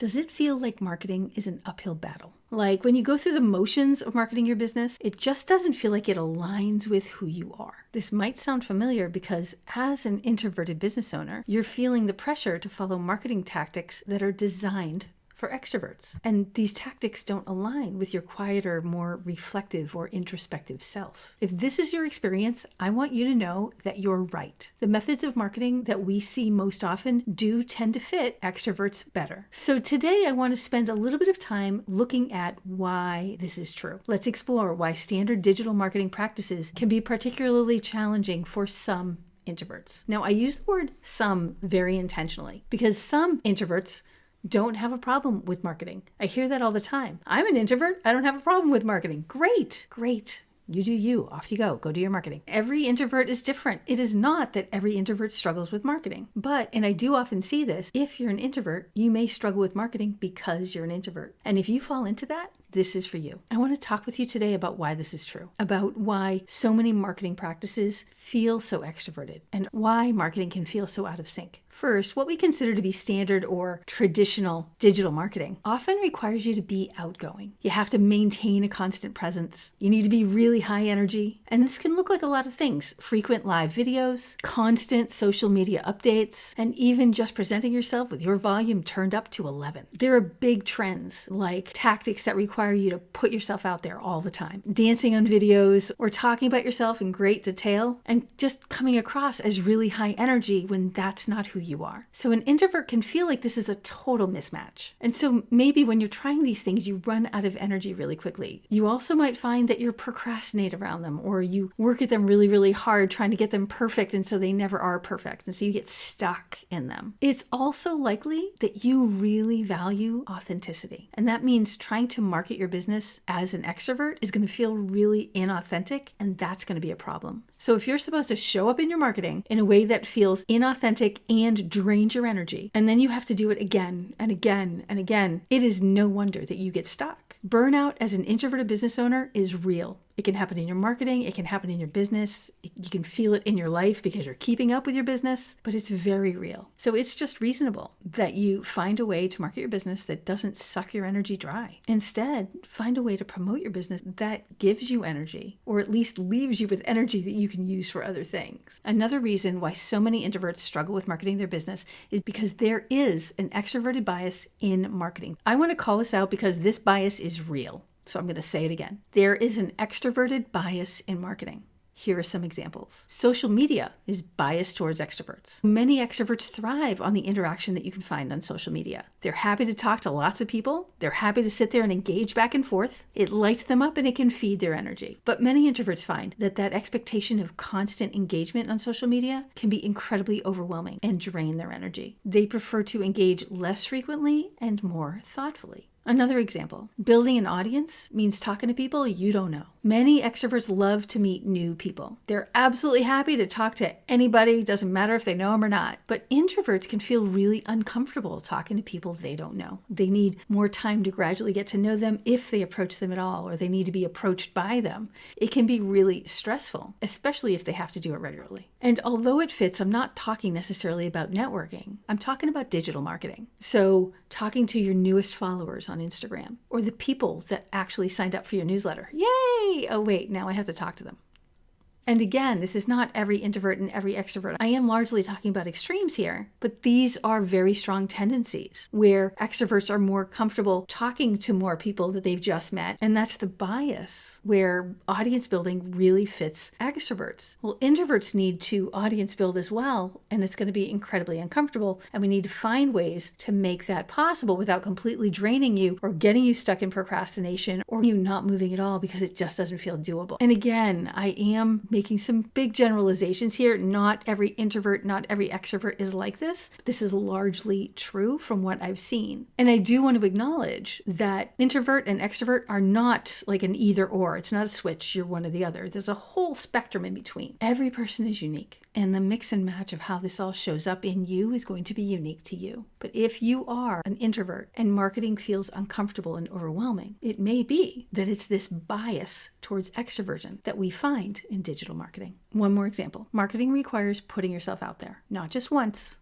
Does it feel like marketing is an uphill battle? Like when you go through the motions of marketing your business, it just doesn't feel like it aligns with who you are. This might sound familiar because as an introverted business owner, you're feeling the pressure to follow marketing tactics that are designed for extroverts. And these tactics don't align with your quieter, more reflective or introspective self. If this is your experience, I want you to know that you're right. The methods of marketing that we see most often do tend to fit extroverts better. So today I want to spend a little bit of time looking at why this is true. Let's explore why standard digital marketing practices can be particularly challenging for some introverts. Now, I use the word some very intentionally because some introverts don't have a problem with marketing. I hear that all the time. I'm an introvert. I don't have a problem with marketing. Great. You do you. Off you go. Go do your marketing. Every introvert is different. It is not that every introvert struggles with marketing. But, and I do often see this, if you're an introvert, you may struggle with marketing because you're an introvert. And if you fall into that, this is for you. I want to talk with you today about why this is true, about why so many marketing practices feel so extroverted, and why marketing can feel so out of sync. First, what we consider to be standard or traditional digital marketing often requires you to be outgoing. You have to maintain a constant presence. You need to be really high energy. And this can look like a lot of things: frequent live videos, constant social media updates, and even just presenting yourself with your volume turned up to 11. There are big trends like tactics that require you to put yourself out there all the time, dancing on videos or talking about yourself in great detail and just coming across as really high energy when that's not who you are. So an introvert can feel like this is a total mismatch. And so maybe when you're trying these things, you run out of energy really quickly. You also might find that you procrastinate around them, or you work at them really, really hard trying to get them perfect, and so they never are perfect. And so you get stuck in them. It's also likely that you really value authenticity. And that means trying to market your business as an extrovert is going to feel really inauthentic, and that's going to be a problem. So if you're supposed to show up in your marketing in a way that feels inauthentic and drains your energy, and then you have to do it again and again and again, it is no wonder that you get stuck. Burnout as an introverted business owner is real. It can happen in your marketing, it can happen in your business, you can feel it in your life because you're keeping up with your business, but it's very real. So it's just reasonable that you find a way to market your business that doesn't suck your energy dry. Instead, find a way to promote your business that gives you energy, or at least leaves you with energy that you can use for other things. Another reason why so many introverts struggle with marketing their business is because there is an extroverted bias in marketing. I want to call this out because this bias is real. So I'm going to say it again. There is an extroverted bias in marketing. Here are some examples. Social media is biased towards extroverts. Many extroverts thrive on the interaction that you can find on social media. They're happy to talk to lots of people. They're happy to sit there and engage back and forth. It lights them up and it can feed their energy. But many introverts find that expectation of constant engagement on social media can be incredibly overwhelming and drain their energy. They prefer to engage less frequently and more thoughtfully. Another example, building an audience means talking to people you don't know. Many extroverts love to meet new people. They're absolutely happy to talk to anybody, doesn't matter if they know them or not. But introverts can feel really uncomfortable talking to people they don't know. They need more time to gradually get to know them if they approach them at all, or they need to be approached by them. It can be really stressful, especially if they have to do it regularly. And although it fits, I'm not talking necessarily about networking. I'm talking about digital marketing. So talking to your newest followers on Instagram, or the people that actually signed up for your newsletter. Yay! Oh wait, now I have to talk to them. And again, this is not every introvert and every extrovert. I am largely talking about extremes here, but these are very strong tendencies where extroverts are more comfortable talking to more people that they've just met. And that's the bias where audience building really fits extroverts. Well, introverts need to audience build as well, and it's going to be incredibly uncomfortable. And we need to find ways to make that possible without completely draining you or getting you stuck in procrastination or you not moving at all because it just doesn't feel doable. And again, I am making some big generalizations here. Not every introvert, not every extrovert is like this. This is largely true from what I've seen. And I do want to acknowledge that introvert and extrovert are not like an either or. It's not a switch, you're one or the other. There's a whole spectrum in between. Every person is unique. And the mix and match of how this all shows up in you is going to be unique to you. But if you are an introvert and marketing feels uncomfortable and overwhelming, it may be that it's this bias towards extroversion that we find in digital marketing. One more example. Marketing requires putting yourself out there, not just once,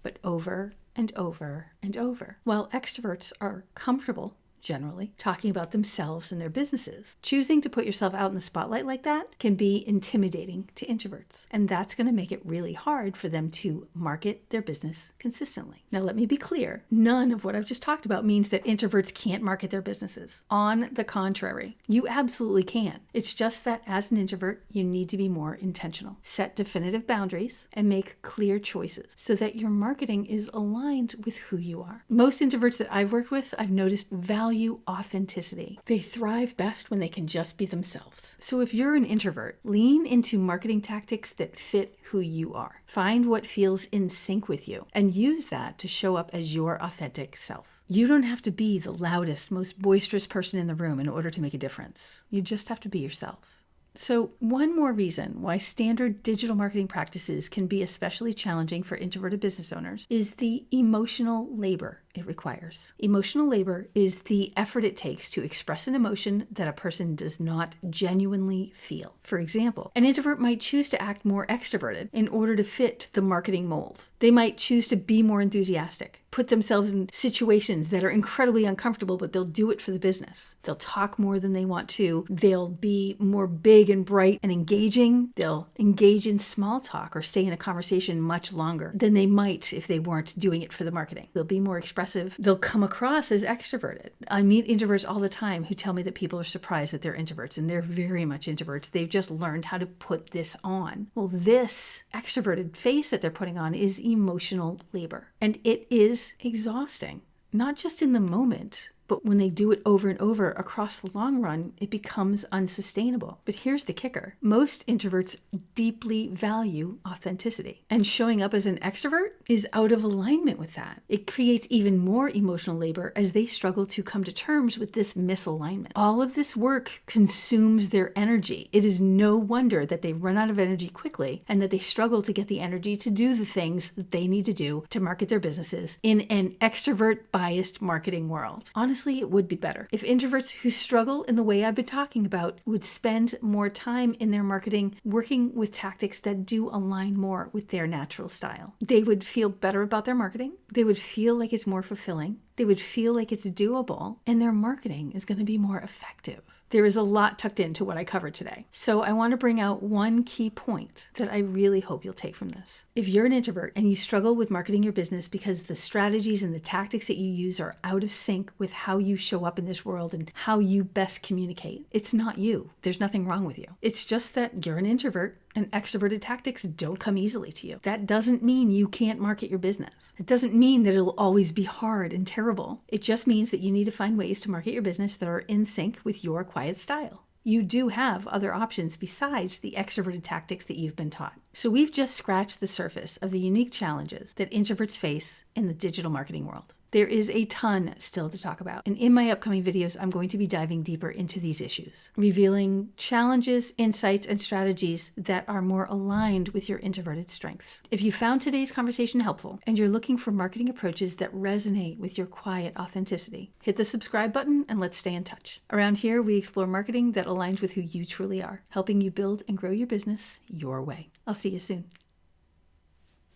but over and over and over. While extroverts are comfortable, generally, talking about themselves and their businesses, choosing to put yourself out in the spotlight like that can be intimidating to introverts. And that's going to make it really hard for them to market their business consistently. Now, let me be clear. None of what I've just talked about means that introverts can't market their businesses. On the contrary, you absolutely can. It's just that as an introvert, you need to be more intentional. Set definitive boundaries and make clear choices so that your marketing is aligned with who you are. Most introverts that I've worked with, I've noticed value authenticity. They thrive best when they can just be themselves. So if you're an introvert, lean into marketing tactics that fit who you are. Find what feels in sync with you and use that to show up as your authentic self. You don't have to be the loudest, most boisterous person in the room in order to make a difference. You just have to be yourself. So one more reason why standard digital marketing practices can be especially challenging for introverted business owners is the emotional labor it requires. Emotional labor is the effort it takes to express an emotion that a person does not genuinely feel. For example, an introvert might choose to act more extroverted in order to fit the marketing mold. They might choose to be more enthusiastic, put themselves in situations that are incredibly uncomfortable, but they'll do it for the business. They'll talk more than they want to. They'll be more big and bright and engaging. They'll engage in small talk or stay in a conversation much longer than they might if they weren't doing it for the marketing. They'll be more expressive. They'll come across as extroverted. I meet introverts all the time who tell me that people are surprised that they're introverts, and they're very much introverts. They've just learned how to put this on. Well, this extroverted face that they're putting on is emotional labor, and it is exhausting, not just in the moment, but when they do it over and over across the long run, it becomes unsustainable. But here's the kicker. Most introverts deeply value authenticity, and showing up as an extrovert is out of alignment with that. It creates even more emotional labor as they struggle to come to terms with this misalignment. All of this work consumes their energy. It is no wonder that they run out of energy quickly and that they struggle to get the energy to do the things that they need to do to market their businesses in an extrovert-biased marketing world. Honestly, it would be better if introverts who struggle in the way I've been talking about would spend more time in their marketing working with tactics that do align more with their natural style. They would feel better about their marketing. They would feel like it's more fulfilling. They would feel like it's doable, and their marketing is going to be more effective. There is a lot tucked into what I covered today. So I want to bring out one key point that I really hope you'll take from this. If you're an introvert and you struggle with marketing your business because the strategies and the tactics that you use are out of sync with how you show up in this world and how you best communicate, it's not you. There's nothing wrong with you. It's just that you're an introvert and extroverted tactics don't come easily to you. That doesn't mean you can't market your business. It doesn't mean that it'll always be hard and terrible. It just means that you need to find ways to market your business that are in sync with your quiet style. You do have other options besides the extroverted tactics that you've been taught. So we've just scratched the surface of the unique challenges that introverts face in the digital marketing world. There is a ton still to talk about, and in my upcoming videos, I'm going to be diving deeper into these issues, revealing challenges, insights, and strategies that are more aligned with your introverted strengths. If you found today's conversation helpful and you're looking for marketing approaches that resonate with your quiet authenticity, hit the subscribe button and let's stay in touch. Around here, we explore marketing that aligns with who you truly are, helping you build and grow your business your way. I'll see you soon.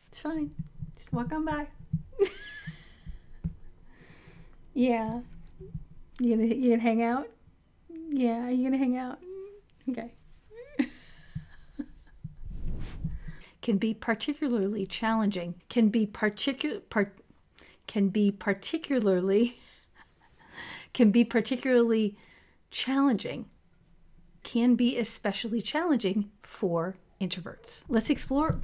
It's fine. Just walk on by. Yeah. You gonna hang out? Yeah, you gonna hang out? Okay. Can be particularly challenging. Can be particularly challenging. Can be especially challenging for introverts. Let's explore